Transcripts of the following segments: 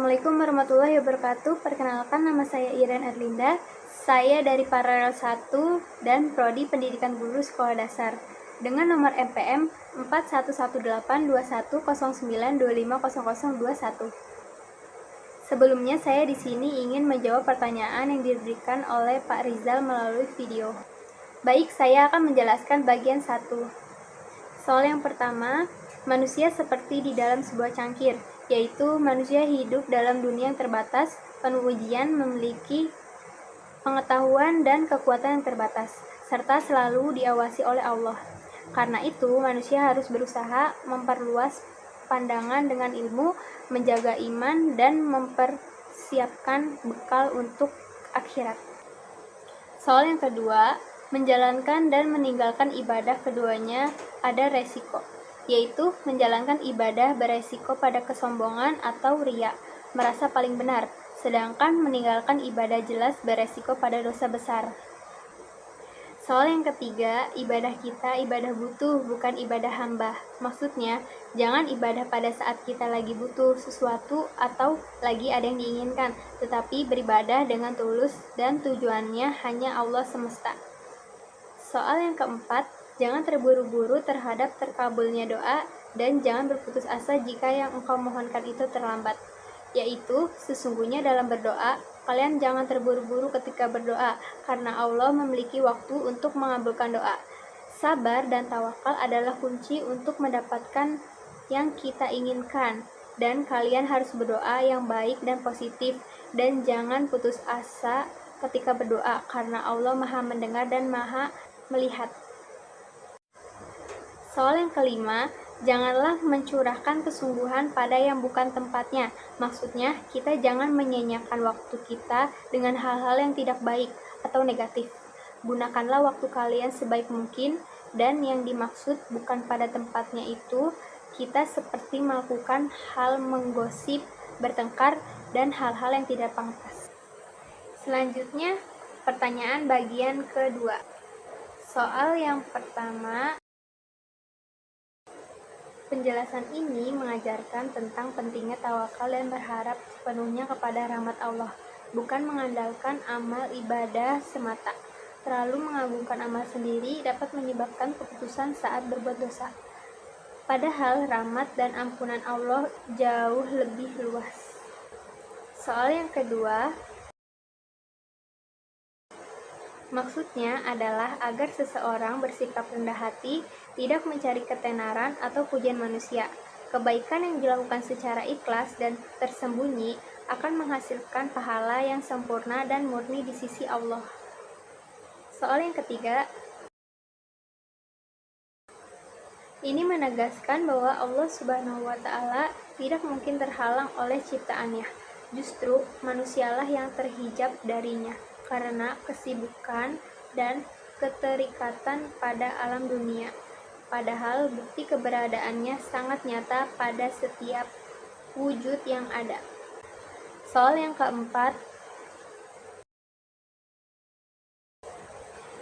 Assalamualaikum warahmatullahi wabarakatuh. Perkenalkan, nama saya Iren Erlinda. Saya dari Paralel 1 dan Prodi Pendidikan Guru Sekolah Dasar dengan nomor MPM 41182109250021. Sebelumnya, saya di sini ingin menjawab pertanyaan yang diberikan oleh Pak Rizal melalui video. Baik, saya akan menjelaskan bagian 1. Soal yang pertama, manusia seperti di dalam sebuah cangkir, yaitu manusia hidup dalam dunia yang terbatas, penuh ujian, memiliki pengetahuan dan kekuatan yang terbatas, serta selalu diawasi oleh Allah. Karena itu, manusia harus berusaha memperluas pandangan dengan ilmu, menjaga iman, dan mempersiapkan bekal untuk akhirat. Soal yang kedua, menjalankan dan meninggalkan ibadah keduanya ada resiko, yaitu menjalankan ibadah beresiko pada kesombongan atau riya, merasa paling benar, sedangkan meninggalkan ibadah jelas beresiko pada dosa besar. Soal yang ketiga, ibadah kita ibadah butuh, bukan ibadah hamba. Maksudnya, jangan ibadah pada saat kita lagi butuh sesuatu atau lagi ada yang diinginkan, tetapi beribadah dengan tulus dan tujuannya hanya Allah semesta. Soal yang keempat, jangan terburu-buru terhadap terkabulnya doa dan jangan berputus asa jika yang engkau mohonkan itu terlambat. Yaitu, sesungguhnya dalam berdoa, kalian jangan terburu-buru ketika berdoa, karena Allah memiliki waktu untuk mengabulkan doa. Sabar dan tawakal adalah kunci untuk mendapatkan yang kita inginkan, dan kalian harus berdoa yang baik dan positif, dan jangan putus asa ketika berdoa, karena Allah Maha Mendengar dan Maha Melihat. Soal yang kelima, janganlah mencurahkan kesungguhan pada yang bukan tempatnya. Maksudnya, kita jangan menyia-nyiakan waktu kita dengan hal-hal yang tidak baik atau negatif. Gunakanlah waktu kalian sebaik mungkin, dan yang dimaksud bukan pada tempatnya itu, kita seperti melakukan hal menggosip, bertengkar, dan hal-hal yang tidak pantas. Selanjutnya, pertanyaan bagian kedua. Soal yang pertama, penjelasan ini mengajarkan tentang pentingnya tawakal dan berharap sepenuhnya kepada rahmat Allah, bukan mengandalkan amal ibadah semata. Terlalu mengagungkan amal sendiri dapat menyebabkan keputusan saat berbuat dosa. Padahal rahmat dan ampunan Allah jauh lebih luas. Soal yang kedua, maksudnya adalah agar seseorang bersikap rendah hati, tidak mencari ketenaran atau pujian manusia. Kebaikan yang dilakukan secara ikhlas dan tersembunyi akan menghasilkan pahala yang sempurna dan murni di sisi Allah. Soal yang ketiga, ini menegaskan bahwa Allah Subhanahu wa Ta'ala tidak mungkin terhalang oleh ciptaannya. Justru manusialah yang terhijab darinya karena kesibukan dan keterikatan pada alam dunia. Padahal bukti keberadaannya sangat nyata pada setiap wujud yang ada. Soal yang keempat,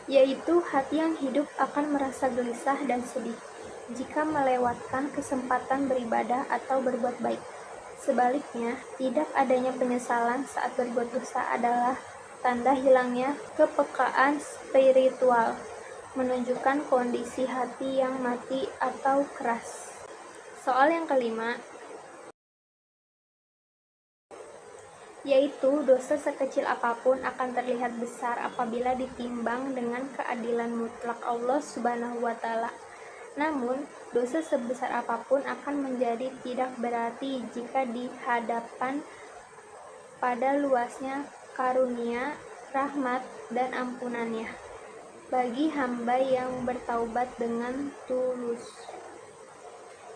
yaitu hati yang hidup akan merasa gelisah dan sedih jika melewatkan kesempatan beribadah atau berbuat baik. Sebaliknya, tidak adanya penyesalan saat berbuat dosa adalah tanda hilangnya kepekaan spiritual, menunjukkan kondisi hati yang mati atau keras. Soal yang kelima, yaitu dosa sekecil apapun akan terlihat besar apabila ditimbang dengan keadilan mutlak Allah Subhanahu wa Ta'ala. Namun, dosa sebesar apapun akan menjadi tidak berarti jika dihadapkan pada luasnya karunia, rahmat, dan ampunannya bagi hamba yang bertaubat dengan tulus.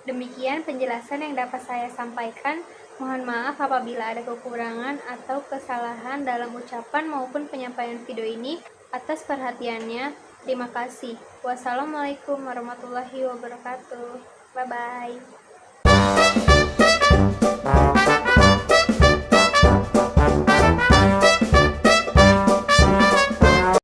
Demikian penjelasan yang dapat saya sampaikan. Mohon maaf apabila ada kekurangan atau kesalahan dalam ucapan maupun penyampaian video ini. Atas perhatiannya, terima kasih. Wassalamualaikum warahmatullahi wabarakatuh. Bye-bye.